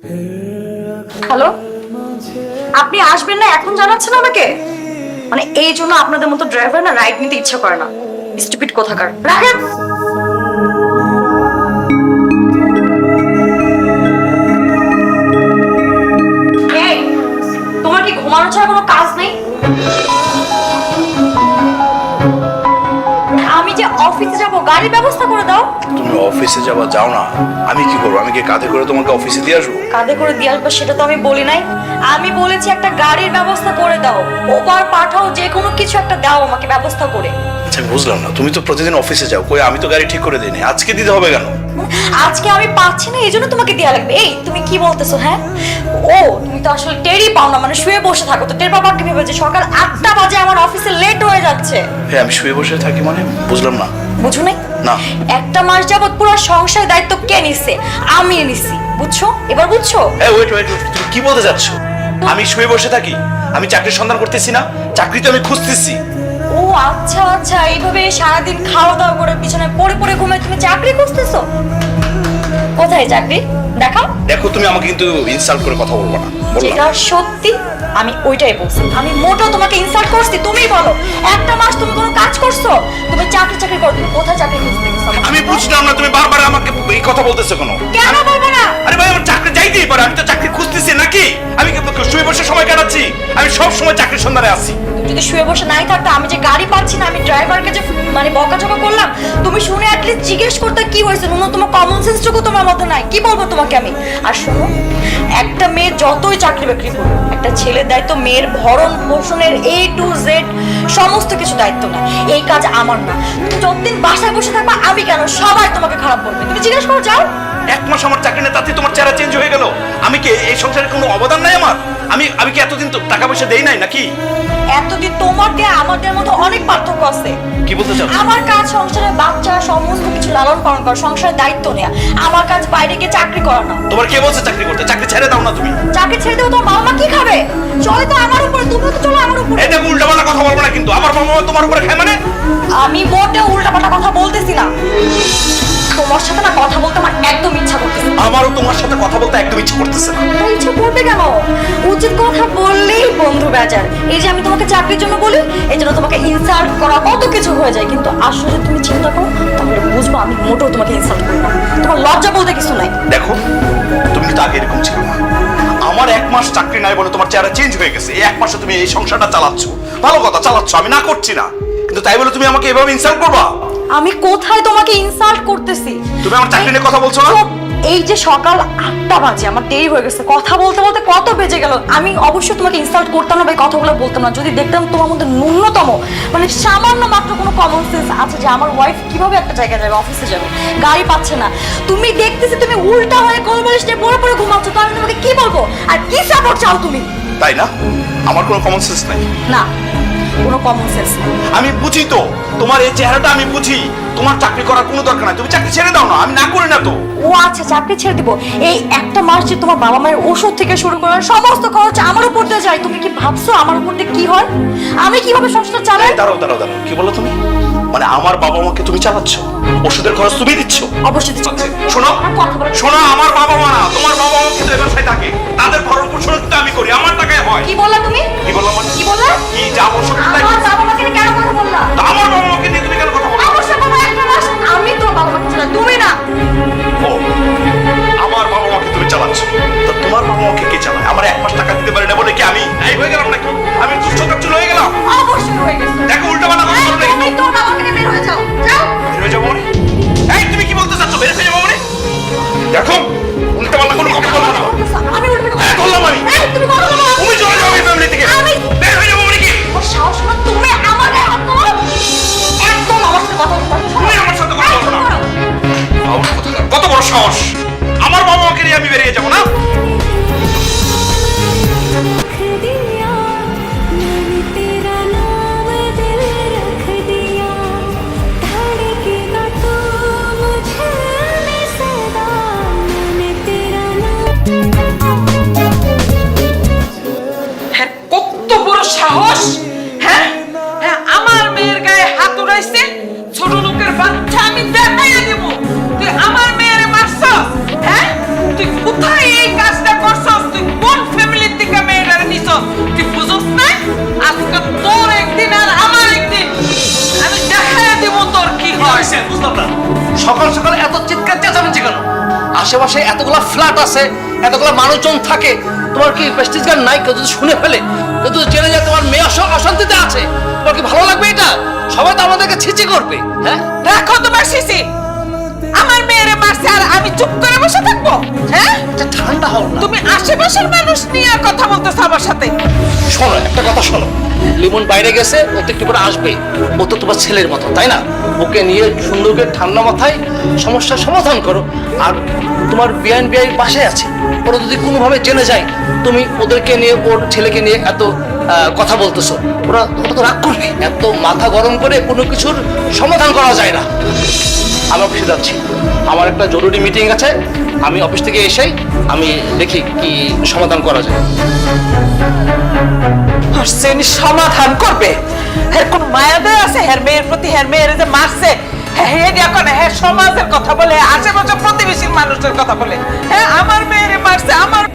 Hello, আপনি আসবেন না এখন জানাচ্ছেন আমাকে? মানে এই জন্য আপনাদের মতো ড্রাইভার না রাইড নিতে ইচ্ছা করে না। স্টুপিড কোথাকার। রাখেন। এই, তোমার কি ঘুমানো ছাড়া কোনো কাজ নেই? আমি যে অফিসে যাব গাড়ির ব্যবস্থা করে দাও। তুমি অফিসে যাও না, আমি কি করবো? আমি কি কাঁধে করে তোমাকে অফিসে দিয়ে আসবো? কাঁধে করে দিয়ে আসবো সেটা তো আমি বলি নাই। আমি বলেছি একটা গাড়ির ব্যবস্থা করে দাও, ওবার পাঠাও, যে কোনো কিছু একটা দাও আমাকে ব্যবস্থা করে। আচ্ছা আমি বুঝলাম না, তুমি তো প্রতিদিন অফিসে যাও, কই আমি তো গাড়ি ঠিক করে দিইনি, আজকে দিতে হবে কেন? আজকে আমি পাচ্ছি না এই জন্য তোমাকে দেয়া লাগবে। এই তুমি কি বলতেছো? হ্যাঁ, ও তুমি তো আসলে টেরই পাও না, মানে শুয়ে বসে থাকো। তো টের পাবা কিভাবে যে সকাল 8টা বাজে আমার অফিসে লেট হয়ে যাচ্ছে? হ্যাঁ আমি শুয়ে বসে থাকি মানে বুঝলাম না। বুঝো নাই? না। একটা মাস যাবত পুরো সংসারের দায়িত্ব কে নিছে? আমি নিছি, বুঝছো? এবার বুঝছো? এই ওয়েট ওয়েট, তুমি কি বলতে যাচ্ছ? আমি শুয়ে বসে থাকি? আমি চাকরির সন্ধান করতেছি না? চাকরি তো আমি খুঁজতেছি। ও আচ্ছা আচ্ছা, এইভাবে সারাদিন খাওয়া দাওয়া করে পিছনে পড়ে পড়ে ঘুমায় তুমি চাকরি খুঁজতেছো? কোথায় চাকরি দেখাও। দেখো তুমি আমাকে কিন্তু ইনসাল্ট করে কথা বলবো না, যেটা সত্যি আমি ওইটাই বলছি। আমি মোটেও তোমাকে ইনসাল্ট করছি? তুমিই বলো, একটা মাস তুমি কোনো কাজ করছো? তুমি চাকরি করো, তুমি কোথায় চাকরি খুঁজতে গেছো? আমি বুঝলাম না তুমি বারবার আমাকে এই কথা বলতেছো কেন? কেন বলবো না? আরে ভাই আমার চাকরি যাইতেই পারে, আমি তো চাকরি খুঁজতেছি নাকি? আমি কিন্তু শুয়ে বসে সময় কাটাচ্ছি? আমি সব সময় চাকরির সন্ধানে আছি। তুমি যদি শুয়ে বসে নাই থাকতো, আমি যে গাড়ি পাচ্ছি না, আমি ড্রাইভারকে যে মানে বকাঝকা করলাম, তুমি শুনে অ্যাটলিস্ট জিজ্ঞেস করতে কি হয়েছে? ন্যূনতম কমন সেন্সটুকু তোমার মধ্যে নাই। কি বলবো তোমাকে আমি? আর শোনো, একটা মেয়ে যতই চাকরি বাকরি করুক, একটা ছেলের দায়িত্ব মেয়ের ভরণ পোষণের A to Z সমস্ত কিছু দায়িত্ব না। এই কাজ আমার না। তুমি যতদিন বাসায় বসে থাকবা, আমি কেন, সবাই তোমাকে খারাপ বলবে। তুমি জিজ্ঞেস করো, যাও। এক মাস আমার চাকরি নেই, তাতে তোমার চেহারা চেঞ্জ হয়ে গেল। আমি কি এই সংসারে কোনো অবদান নাই আমার? আমি কি এতদিন তো টাকা পয়সা দেই নাই নাকি? এতদিন তোমার দিয়ে আমাদের মধ্যে অনেক পার্থক্য আছে। কি বলতে চাও? আমার কাজ সংসারের বাচ্চা সমস্ত কিছু লালন পালন করা, সংসারের দায়িত্ব নেওয়া। আমার কাজ বাইরে গিয়ে চাকরি করা না। তোমার কে বলছে চাকরি করতে? চাকরি ছেড়ে দাও না তুমি। চাকরি ছেড়ে দেবো? তোমার বাবা মা কি খাবে? চলে তো আমার উপরে, তুমিও তো চলো আমার উপরে। এই দেখো উল্টাপাল্টা কথা বলবো না কিন্তু। আমার বাবা মা তোমার উপরে খায় মানে? আমি মোটেও উল্টাপাল্টা কথা বলতেছি না। তোমার সাথে না কথা বলতে আমার একদম ইচ্ছা করতেছে না। আমারও তোমার সাথে কথা বলতে একদম ইচ্ছে করতেছে না। তো ইচ্ছা করবে কেন? উচিত কথা বললেই বন্ধু বেজার। এই যে আমি তোমাকে চাকরির জন্য বলি, এই জন্য তোমাকে ইনসাল্ট করা কত কিছু হয়ে যায়, কিন্তু আসলে তুমি চিন্তা করো তাহলে বুঝবো আমি মোটেও তোমাকে ইনসাল্ট করি না। তোমার লজ্জা বলতে কিছু নাই। দেখো তুমি কিন্তু আগে এরকম ছিল না। আমার এক মাস চাকরি নাই বলে তোমার চেহারা চেঞ্জ হয়ে গেছে। এই এক মাসে তুমি এই সংসারটা চালাচ্ছ, ভালো কথা চালাচ্ছ, আমি না করছি না, কিন্তু তাই বলে তুমি আমাকে এভাবে ইনসাল্ট করবা? আমি কোথায় তোমাকে ইনসাল্ট করতেছি? তুমি আমার চাকরি নিয়ে কথা বলছো না? এই যে সকাল 8টা বাজে, আমার দেরি হয়ে গেছে, কথা বলতে বলতে কত বেজে গেল। আমি অবশ্যই তোমাকে ইনসাল্ট করতাম না বা এই কথাগুলো বলতাম না যদি দেখতাম তোমার মধ্যে ন্যূনতম মানে সামান্য মাত্র কোনো কমন সেন্স আছে যে আমার ওয়াইফ কিভাবে একটা জায়গায় যাবে, অফিসে যাবে, গাড়ি পাচ্ছে না। তুমি দেখতেছি তুমি উল্টা হয়ে কোলবালিশ নিয়ে পড়ে পড়ে ঘুমাচ্ছ, তো আমি তোমাকে কি বলবো? আর কি সাপোর্ট চাও তুমি? তাই না? আমার কোনো কমন সেন্স নাই? না, কোনো কমন সেন্স নেই। আমি বুঝি তো তোমার এই চেহারাটা, আমি বুঝি। তোমার চাকরি করার কোনো দরকার নাই, তুমি চাকরি ছেড়ে দাও না। আমি না করি না তো। ও আচ্ছা, চাকরি ছেড়ে দিব? এই একটা মাস যে তোমার বাবা মায়ের ওষুধ থেকে শুরু করে সমস্ত খরচ আমার উপর দিয়ে যায়, তুমি কি ভাবছো আমার উপর দিয়ে কি হয়? আমি কিভাবে সংসার চালাই? দাঁড়াও দাঁড়াও দাঁড়াও, কি বলো তুমি? মানে আমার বাবা মাকে তুমি চালাচ্ছ, ওষুধের খরচ তুমি দিচ্ছ? অবশ্যই দিচ্ছি। শোনো কথা বলো। শোনো, আমার বাবা মা না, তোমার বাবা মা কিন্তু এই বাসায় থাকে, তাদের ভরণ পোষণ কিন্তু আমি করি, আমার টাকায় হয়। কি বললা তুমি? কি বললাম মানে? কি বললা? কি যা বলছো তাই? আমার বাবা মাকে নিয়ে কেন কথা বললা? তো আমার বাবা মাকে নিয়ে তুমি কেন কথা বলো? অবশ্যই বাবা, একটা মাস আমি তো বাবা মাকে চালাই, তুমি না। ও, আমার বাবা মাকে তুমি চালাচ্ছ, তো তোমার বাবা মাকে কে চালায়? আমার এক মাস টাকা দিতে পারি না বলে কি আমি এই হয়ে গেলাম নাকি? আমি দুষ্ট কাচ্চুল হয়ে গেলাম? অবশ্যই হয়ে গেছে। দেখো উল্টা পাল্টা কথা বলবে তুমি তো বাবাকে নিয়ে বের হয়ে যাও, যাও। বের হয়ে যাবো মানে? এই তুমি কি বলতে চাচ্ছ? বের হয়ে যাবো মানে? দেখো উল্টা পাল্টা কোনো কথা বলবো না। আমি উল্টো কথা বললাম আমি। এই তুমি কথা বলো। তুমি চলে যাও এই ফ্যামিলি থেকে। আমি বের হয়ে যাবো মানে কি? ও সাহস না, তুমি আমার গায়ে হাত তোলো? একদম আমার সাথে কথা বলতে পারছো না। তুমি আমার সাথে কথা বলছো না। সাহস কোথাকার? কত বড় সাহস? আমার বাবা মাকে নিয়ে আমি বেরিয়ে যাবো না? সকাল সকাল এত চিৎকার চেঁচামেচি কেন? আশেপাশে এতগুলা ফ্ল্যাট আছে, এতগুলা মানুষজন থাকে, তোমার কি প্রেস্টিজ জ্ঞান নাই? কেউ যদি শুনে ফেলে, কেউ যদি জেনে যায় তোমার মেয়ে অশান্তিতে আছে, তোমার কি ভালো লাগবে এটা? সবাই তো আমাদেরকে ছিচি করবে। হ্যাঁ, রাখো তোমার শিশি। আমার মেয়েরে মারছে আর আমি চুপ করে বসে থাকবো? হ্যাঁ, এটা ঠান্ডা হও না। তুমি আশেপাশের মানুষ নিয়ে কথা বলতেছো আমার সাথে। শোনো, একটা কথা শোনো, লিমন বাইরে গেছে, ও তো একটু করে আসবে। ও তো তোমার ছেলের মতো, তাই না? ওকে নিয়ে সুন্দর করে ঠান্ডা মাথায় সমস্যার সমাধান করো। আর তোমার বিআইন বাসায় আছে, ওরা যদি কোনোভাবে জেনে যায় তুমি ওদেরকে নিয়ে, ওর ছেলেকে নিয়ে এত কথা বলতেছো, ওরা তো রাগ করবে। এত মাথা গরম করে কোনো কিছুর সমাধান করা যায় না। আমি অফিসে যাচ্ছি, আমার একটা জরুরি মিটিং আছে। আমি অফিস থেকে এসেই আমি দেখি কি সমাধান করা যায়। হাসছেন সমাধান করবে? হ্যাঁ, কোন মায়াদয় আছে হ্যাঁ মেয়ের প্রতি? হ্যাঁ মেয়ের যে মারছে, হ্যাঁ হে এখন হ্যাঁ সমাজের কথা বলে, আশেপাশে প্রতিবেশীর মানুষের কথা বলে। হ্যাঁ আমার মেয়ের